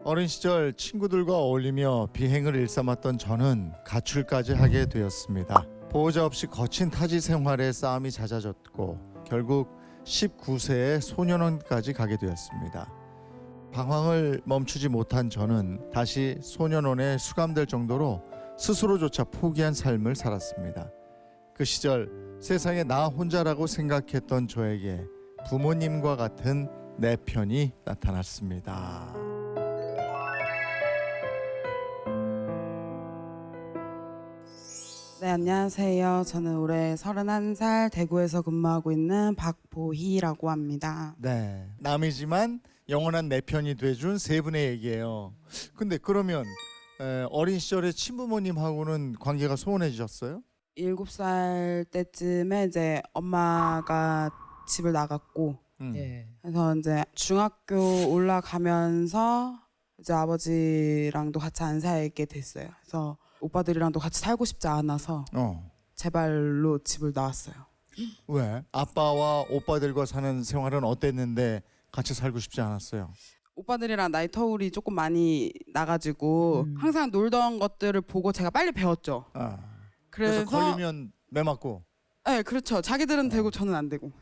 어린 시절 친구들과 어울리며 비행을 일삼았던 저는 가출까지 하게 되었습니다. 보호자 없이 거친 타지 생활에 싸움이 잦아졌고 결국 19세에 소년원까지 가게 되었습니다. 방황을 멈추지 못한 저는 다시 소년원에 수감될 정도로 스스로조차 포기한 삶을 살았습니다. 그 시절 세상에 나 혼자라고 생각했던 저에게 부모님과 같은 내 편이 나타났습니다. 네, 안녕하세요. 저는 올해 31살 대구에서 근무하고 있는 박보희라고 합니다. 네, 남이지만 영원한 내 편이 돼준 세 분의 얘기예요. 근데 그러면 어린 시절에 친부모님하고는 관계가 소원해지셨어요? 7살 때쯤에 이제 엄마가 집을 나갔고 예. 그래서 이제 중학교 올라가면서 이제 아버지랑도 같이 안 살게 됐어요. 그래서 오빠들이랑도 같이 살고 싶지 않아서 제 발로 집을 나왔어요. 왜? 아빠와 오빠들과 사는 생활은 어땠는데 같이 살고 싶지 않았어요? 오빠들이랑 나이 터울이 조금 많이 나가지고 항상 놀던 것들을 보고 제가 빨리 배웠죠. 그래서 걸리면 매 맞고. 네, 그렇죠. 자기들은 되고 저는 안 되고.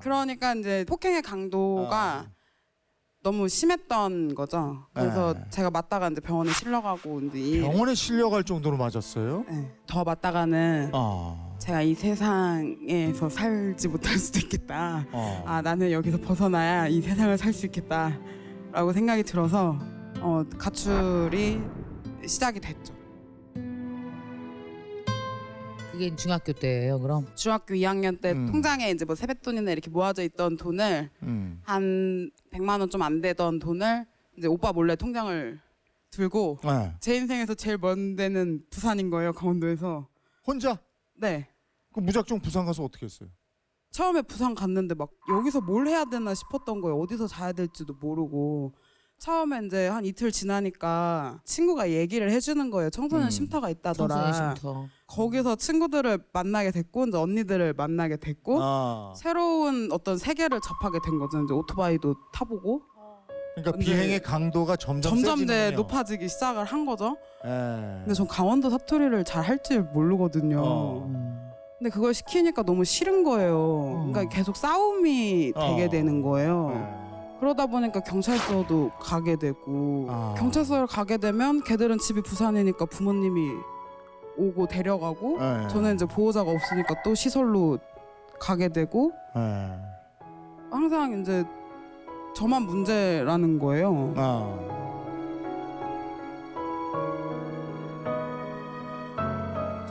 그러니까 이제 폭행의 강도가 너무 심했던 거죠. 그래서 제가 맞다가 이제 병원에 실려가고 이제 병원에 실려갈 정도로 맞았어요? 네, 더 맞다가는 제가 이 세상에서 살지 못할 수도 있겠다. 나는 여기서 벗어나야 이 세상을 살 수 있겠다라고 생각이 들어서 가출이 시작이 됐죠. 그게 중학교 때예요, 그럼? 중학교 2학년 때 통장에 이제 뭐 세뱃돈이나 이렇게 모아져 있던 돈을 한 100만 원 좀 안 되던 돈을 이제 오빠 몰래 통장을 들고 제 인생에서 제일 먼 데는 부산인 거예요, 강원도에서. 혼자? 네. 그럼 무작정 부산 가서 어떻게 했어요? 처음에 부산 갔는데 막 여기서 뭘 해야 되나 싶었던 거예요. 어디서 자야 될지도 모르고. 처음에 이제 한 이틀 지나니까 친구가 얘기를 해주는 거예요. 청소년 쉼터가 있다더라. 청소년 쉼터. 거기서 친구들을 만나게 됐고 이제 언니들을 만나게 됐고 새로운 어떤 세계를 접하게 된 거죠. 이제 오토바이도 타보고. 그러니까 비행의 강도가 점점 이제 세지는군요. 높아지기 시작을 한 거죠. 예. 근데 전 강원도 사투리를 잘 할 줄 모르거든요. 근데 그걸 시키니까 너무 싫은 거예요. 그러니까 계속 싸움이 되게 되는 거예요. 그러다 보니까 경찰서도 가게 되고 경찰서를 가게 되면 걔들은 집이 부산이니까 부모님이 오고 데려가고 저는 이제 보호자가 없으니까 또 시설로 가게 되고 항상 이제 저만 문제라는 거예요.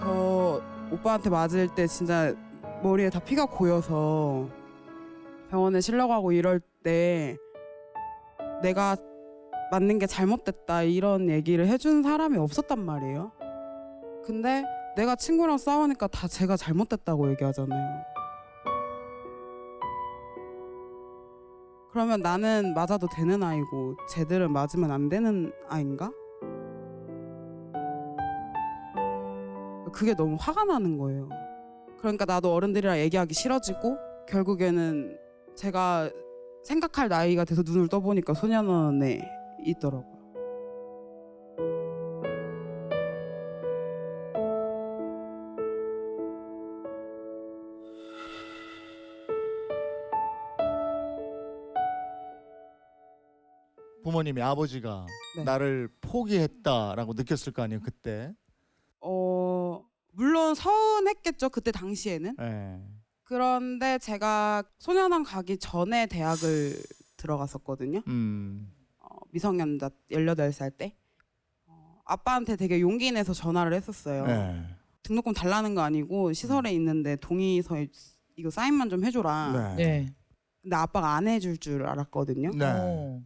저 오빠한테 맞을 때 진짜 머리에 다 피가 고여서 병원에 실려가고 이럴 때 내가 맞는 게 잘못됐다 이런 얘기를 해준 사람이 없었단 말이에요. 근데 내가 친구랑 싸우니까 다 제가 잘못됐다고 얘기하잖아요. 그러면 나는 맞아도 되는 아이고 쟤들은 맞으면 안 되는 아이인가? 그게 너무 화가 나는 거예요. 그러니까 나도 어른들이랑 얘기하기 싫어지고 결국에는 제가 생각할 나이가 돼서 눈을 떠보니까 소년원에 있더라고요. 부모님이 아버지가 네. 나를 포기했다라고 느꼈을 거 아니에요 그때. 물론 서운했겠죠 그때 당시에는. 그런데 제가 소년원 가기 전에 대학을 들어갔었거든요. 미성년자 18살 때. 아빠한테 되게 용기 내서 전화를 했었어요. 등록금 달라는 거 아니고 시설에 있는데 동의서 이거 사인만 좀 해줘라. 네. 근데 아빠가 안 해줄 줄 알았거든요. 어.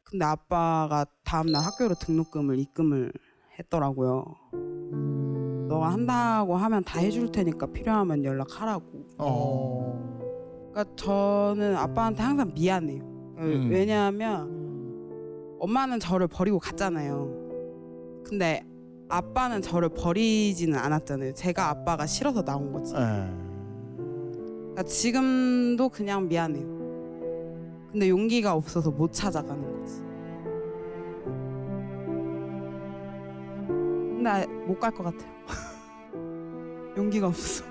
근데 아빠가 다음날 학교로 등록금을 입금을 했더라고요. 너가 한다고 하면 다 해줄 테니까 필요하면 연락하라고. 그러니까 저는 아빠한테 항상 미안해요. 왜냐하면 엄마는 저를 버리고 갔잖아요. 근데 아빠는 저를 버리지는 않았잖아요. 제가 아빠가 싫어서 나온 거지. 그러니까 지금도 그냥 미안해요. 근데 용기가 없어서 못 찾아가는 거지. 근데 못 갈 것 같아요. 용기가 없어서.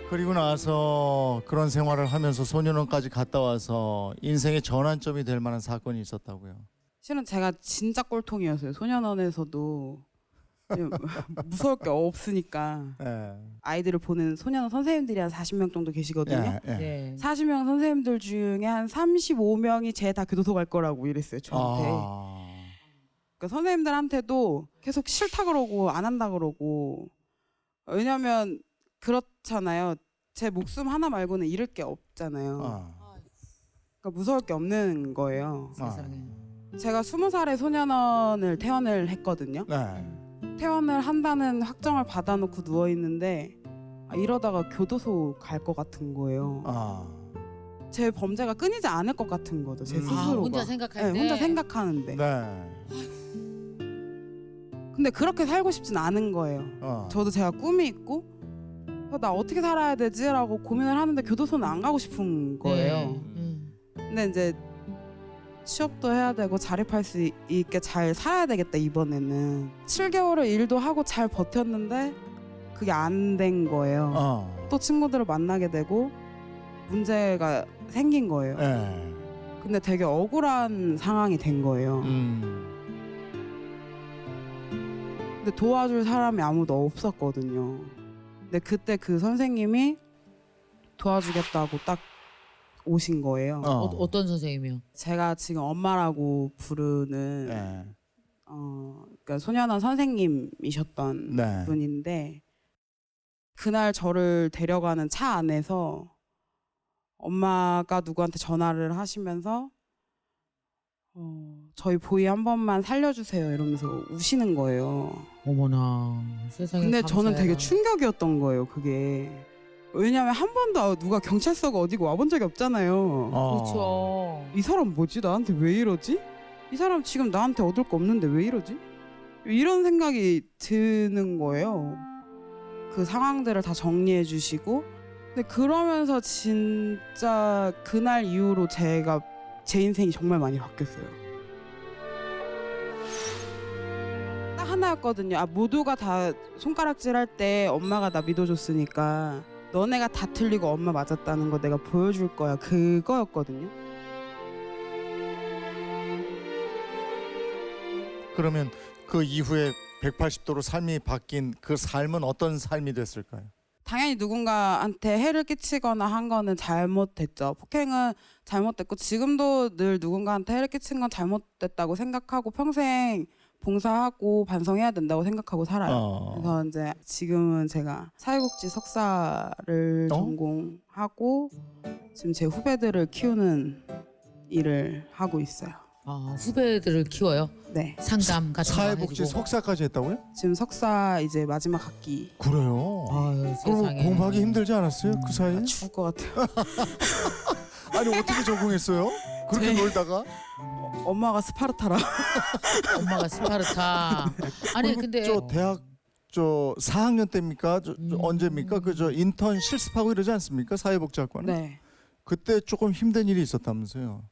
그리고 나서 그런 생활을 하면서 소년원까지 갔다 와서 인생의 전환점이 될 만한 사건이 있었다고요. 실은 제가 진짜 꼴통이었어요. 소년원에서도 무서울 게 없으니까. 예. 아이들을 보는 소년원 선생님들이 한 40명 정도 계시거든요. 예. 네. 40명 선생님들 중에 한 35명이 쟤 다 교도소 갈 거라고 이랬어요. 저한테. 그러니까 선생님들한테도 계속 싫다 그러고 안 한다 그러고. 왜냐면 그렇잖아요. 제 목숨 하나 말고는 잃을 게 없잖아요. 그러니까 무서울 게 없는 거예요. 세상에. 제가 20살에 소년원을 퇴원을 했거든요. 네. 퇴원을 한다는 확정을 받아놓고 누워 있는데 이러다가 교도소 갈 것 같은 거예요. 제 범죄가 끊이지 않을 것 같은 거죠. 제 스스로가. 혼자 생각할 때. 혼자 생각하는데. 네. 근데 그렇게 살고 싶진 않은 거예요. 저도 제가 꿈이 있고 나 어떻게 살아야 되지? 라고 고민을 하는데 교도소는 안 가고 싶은 거예요. 근데 이제 취업도 해야 되고 자립할 수 있게 잘 살아야 되겠다 이번에는. 7개월을 일도 하고 잘 버텼는데 그게 안 된 거예요. 또 친구들을 만나게 되고 문제가 생긴 거예요. 네. 근데 되게 억울한 상황이 된 거예요. 근데 도와줄 사람이 아무도 없었거든요. 근데 그때 그 선생님이 도와주겠다고 딱 오신 거예요. 어떤 선생님이요? 제가 지금 엄마라고 부르는 네. 그러니까 소년원 선생님이셨던 네. 분인데 그날 저를 데려가는 차 안에서 엄마가 누구한테 전화를 하시면서 저희 보이 한 번만 살려주세요 이러면서 우시는 거예요. 어머나 세상에. 근데 저는 되게 감사해라. 충격이었던 거예요 그게. 왜냐면 한 번도 누가 경찰서가 어디고 와본 적이 없잖아요. 그렇죠. 이 사람 뭐지? 나한테 왜 이러지? 이 사람 지금 나한테 얻을 거 없는데 왜 이러지? 이런 생각이 드는 거예요. 그 상황들을 다 정리해 주시고. 근데 그러면서 진짜 그날 이후로 제 인생이 정말 많이 바뀌었어요. 딱 하나였거든요. 모두가 다 손가락질 할 때 엄마가 나 믿어줬으니까 너네가 다 틀리고 엄마 맞았다는 거 내가 보여줄 거야. 그거였거든요. 그러면 그 이후에 180도로 삶이 바뀐 그 삶은 어떤 삶이 됐을까요? 당연히 누군가한테 해를 끼치거나 한 거는 잘못됐죠. 폭행은 잘못됐고 지금도 늘 누군가한테 해를 끼친 건 잘못됐다고 생각하고 평생 봉사하고 반성해야 된다고 생각하고 살아요. 그래서 이제 지금은 제가 사회복지 석사를 전공하고 지금 제 후배들을 키우는 일을 하고 있어요. 후배들을 키워요? 네. 상담 같은 거 사회복지 해주고. 석사까지 했다고요? 지금 석사 이제 마지막 학기. 그래요. 아유, 그럼 세상에. 공부하기 힘들지 않았어요? 그 사이에? 죽을 것 같아요. 아니 어떻게 전공했어요? 그렇게 놀다가? 엄마가 스파르타라. 엄마가 스파르타. 아니 근데 저 대학 4학년 때입니까? 언제입니까? 인턴 실습하고 이러지 않습니까? 사회복지학과는? 네. 그때 조금 힘든 일이 있었다면서요?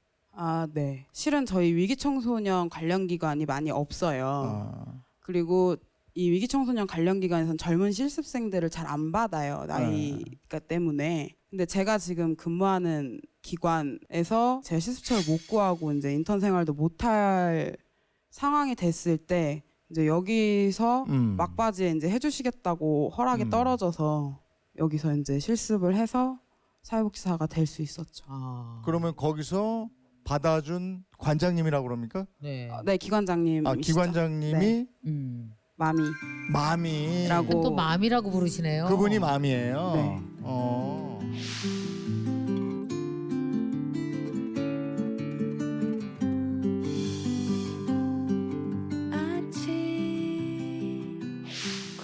네. 실은 저희 위기청소년 관련 기관이 많이 없어요. 그리고 이 위기청소년 관련 기관에서는 젊은 실습생들을 잘 안 받아요. 나이가 때문에. 근데 제가 지금 근무하는 기관에서 제 실습처를 못 구하고 이제 인턴 생활도 못할 상황이 됐을 때 이제 여기서 막바지에 이제 해주시겠다고 허락이 떨어져서 여기서 이제 실습을 해서 사회복지사가 될 수 있었죠. 그러면 거기서 받아준 관장님이라고 그럽니까? 네. 네, 기관장님. 기관장님이 마미라고. 또 맘이라고 부르시네요. 그분이 맘이에요. 네.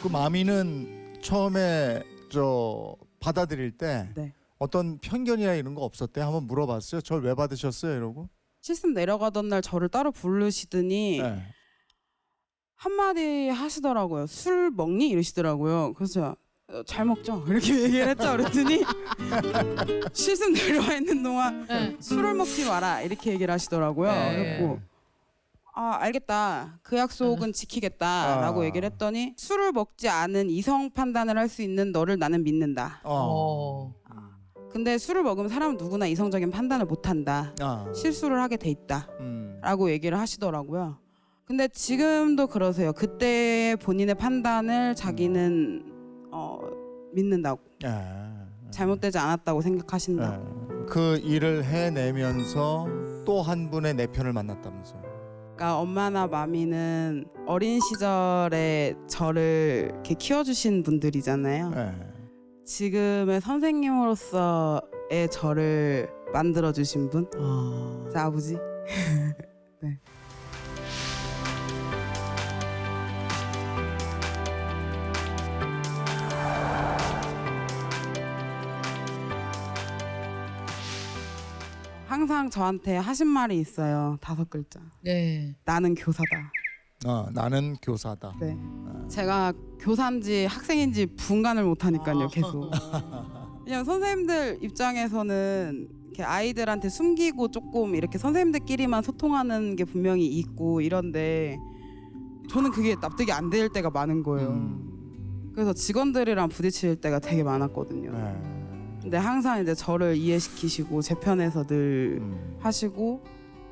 그 마미는 처음에 받아들일 때 네. 어떤 편견이나 이런 거 없었대? 한번 물어봤어요. 저를 왜 받으셨어요? 이러고. 실습 내려가던 날 저를 따로 부르시더니 네. 한마디 하시더라고요. 술 먹니? 이러시더라고요. 그래서 잘 먹죠. 이렇게 얘기를 했죠. 그랬더니 실습 내려와 있는 동안 네. 술을 먹지 마라 이렇게 얘기를 하시더라고요. 네. 그래갖고 알겠다. 그 약속은 지키겠다라고 얘기를 했더니 술을 먹지 않은 이성 판단을 할 수 있는 너를 나는 믿는다. 근데 술을 먹으면 사람은 누구나 이성적인 판단을 못한다. 실수를 하게 돼 있다라고 얘기를 하시더라고요. 근데 지금도 그러세요. 그때 본인의 판단을 자기는 믿는다고. 잘못되지 않았다고 생각하신다. 그 일을 해내면서 또 한 분의 내 편을 만났다면서요. 그러니까 엄마나 마미는 어린 시절에 저를 이렇게 키워주신 분들이잖아요. 지금의 선생님으로서의 저를 만들어주신 분, 제 아버지. 네. 항상 저한테 하신 말이 있어요. 5글자. 네. 나는 교사다. 나는 교사다. 네. 제가 교사인지 학생인지 분간을 못하니까요. 계속. 왜냐면 선생님들 입장에서는 이렇게 아이들한테 숨기고 조금 이렇게 선생님들끼리만 소통하는 게 분명히 있고 이런데 저는 그게 납득이 안 될 때가 많은 거예요. 그래서 직원들이랑 부딪힐 때가 되게 많았거든요. 근데 항상 이제 저를 이해시키시고 제 편에서 늘 하시고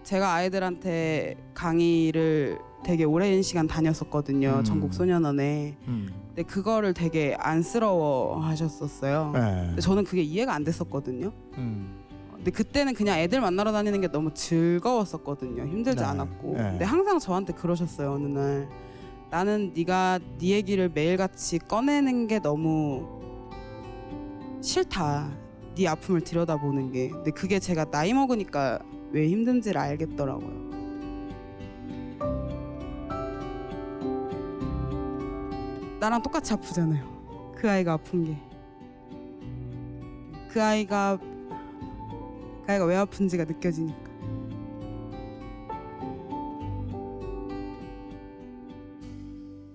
제가 아이들한테 강의를 되게 오랜 시간 다녔었거든요. 전국 소년원에. 근데 그거를 되게 안쓰러워 하셨었어요. 근데 저는 그게 이해가 안 됐었거든요. 근데 그때는 그냥 애들 만나러 다니는 게 너무 즐거웠었거든요. 힘들지 않았고. 근데 항상 저한테 그러셨어요. 어느 날 나는 네가 네 얘기를 매일같이 꺼내는 게 너무 싫다. 네 아픔을 들여다보는 게. 근데 그게 제가 나이 먹으니까 왜 힘든지를 알겠더라고요. 나랑 똑같이 아프잖아요. 그 아이가 아픈 게. 그 아이가 왜 아픈지가 느껴지니까.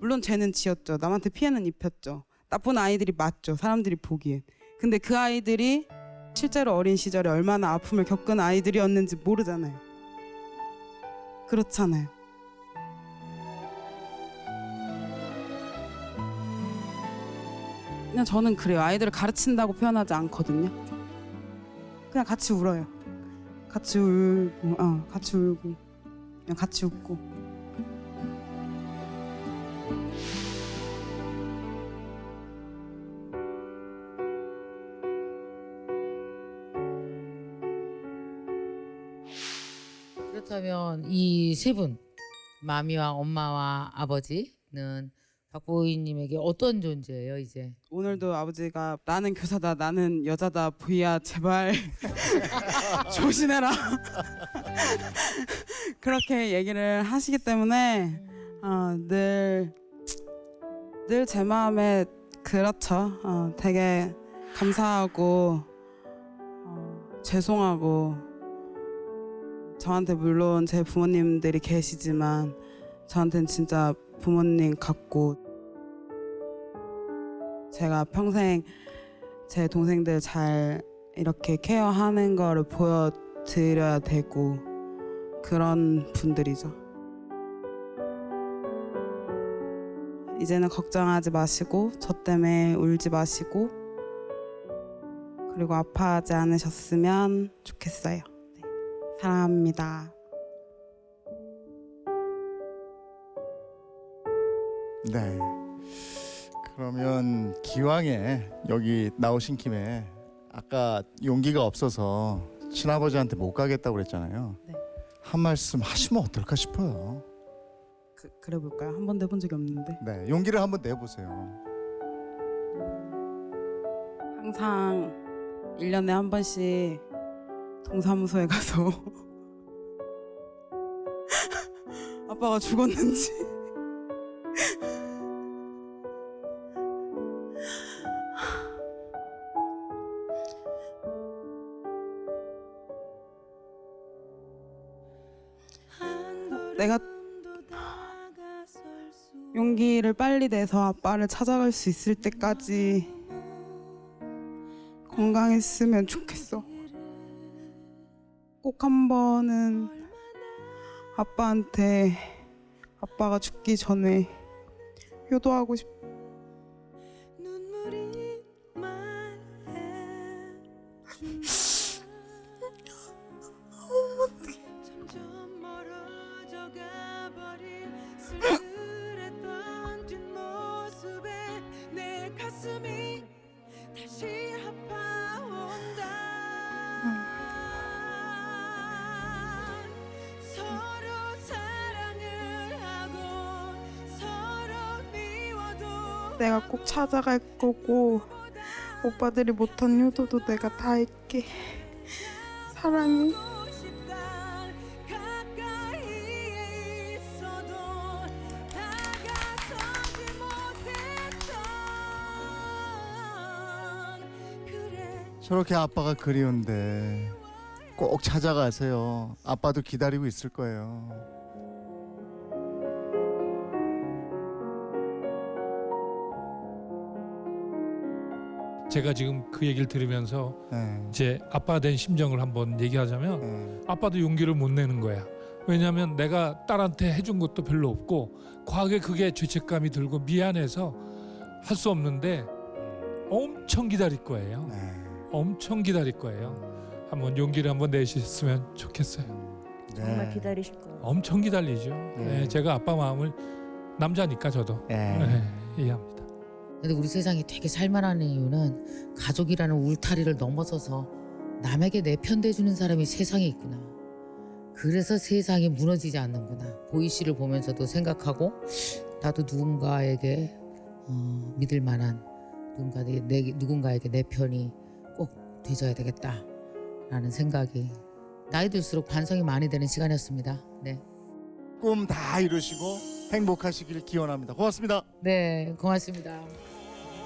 물론 죄는 지었죠. 남한테 피해는 입혔죠. 나쁜 아이들이 맞죠. 사람들이 보기엔. 근데 그 아이들이 실제로 어린 시절에 얼마나 아픔을 겪은 아이들이었는지 모르잖아요. 그렇잖아요. 그냥 저는 그래요. 아이들을 가르친다고 표현하지 않거든요. 그냥 같이 울어요. 같이 울고, 같이 울고, 그냥 같이 웃고. 그렇다면 이 세 분, 마미와 엄마와 아버지는 박보희님에게 어떤 존재예요 이제? 오늘도 아버지가 나는 교사다, 나는 여자다, 보희야 제발 조심해라 그렇게 얘기를 하시기 때문에 늘 제 마음에 그렇죠. 되게 감사하고 죄송하고 저한테 물론 제 부모님들이 계시지만 저한테는 진짜 부모님 같고 제가 평생 제 동생들 잘 이렇게 케어하는 거를 보여드려야 되고 그런 분들이죠. 이제는 걱정하지 마시고 저 때문에 울지 마시고 그리고 아파하지 않으셨으면 좋겠어요. 네. 사랑합니다. 네. 그러면 기왕에 여기 나오신 김에 아까 용기가 없어서 친아버지한테 못 가겠다고 그랬잖아요. 네. 한 말씀 하시면 어떨까 싶어요. 그래 볼까요? 한 번도 해본 적이 없는데. 네, 용기를 한번 내보세요. 항상 1년에 한 번씩 동사무소에 가서 아빠가 죽었는지 내가 용기를 빨리 내서 아빠를 찾아갈 수 있을 때까지 건강했으면 좋겠어. 꼭 한 번은 아빠한테 아빠가 죽기 전에 효도하고 싶어. 눈물이 점점 멀어져 가버린 쓸쓸했던 뒷모습에 내 가슴이 다시 아파온다. 서로 사랑을 하고 서로 미워도 내가 꼭 찾아갈 거고 오빠들이 못한 효도도 내가 다 할게. 사랑해. 가까이에 있어도 다가서지 못했던 그래. 저렇게 아빠가 그리운데 꼭 찾아가세요. 아빠도 기다리고 있을 거예요. 제가 지금 그 얘기를 들으면서 네. 이제 아빠 된 심정을 한번 얘기하자면 네. 아빠도 용기를 못 내는 거야. 왜냐하면 내가 딸한테 해준 것도 별로 없고 과거에 그게 죄책감이 들고 미안해서 할 수 없는데 엄청 기다릴 거예요. 네. 엄청 기다릴 거예요. 한번 용기를 한번 내셨으면 좋겠어요. 정말 기다리실 거예요. 엄청 기다리죠. 네, 제가 아빠 마음을 남자니까 저도 네. 이해합니다. 근데 우리 세상이 되게 살만한 이유는 가족이라는 울타리를 넘어서서 남에게 내 편 대주는 사람이 세상에 있구나. 그래서 세상이 무너지지 않는구나. 보이 씨를 보면서도 생각하고 나도 누군가에게 믿을 만한 누군가에게 내 편이 꼭 돼줘야 되겠다라는 생각이 나이 들수록 반성이 많이 되는 시간이었습니다. 네, 꿈 다 이루시고 행복하시길 기원합니다. 고맙습니다. 네, 고맙습니다.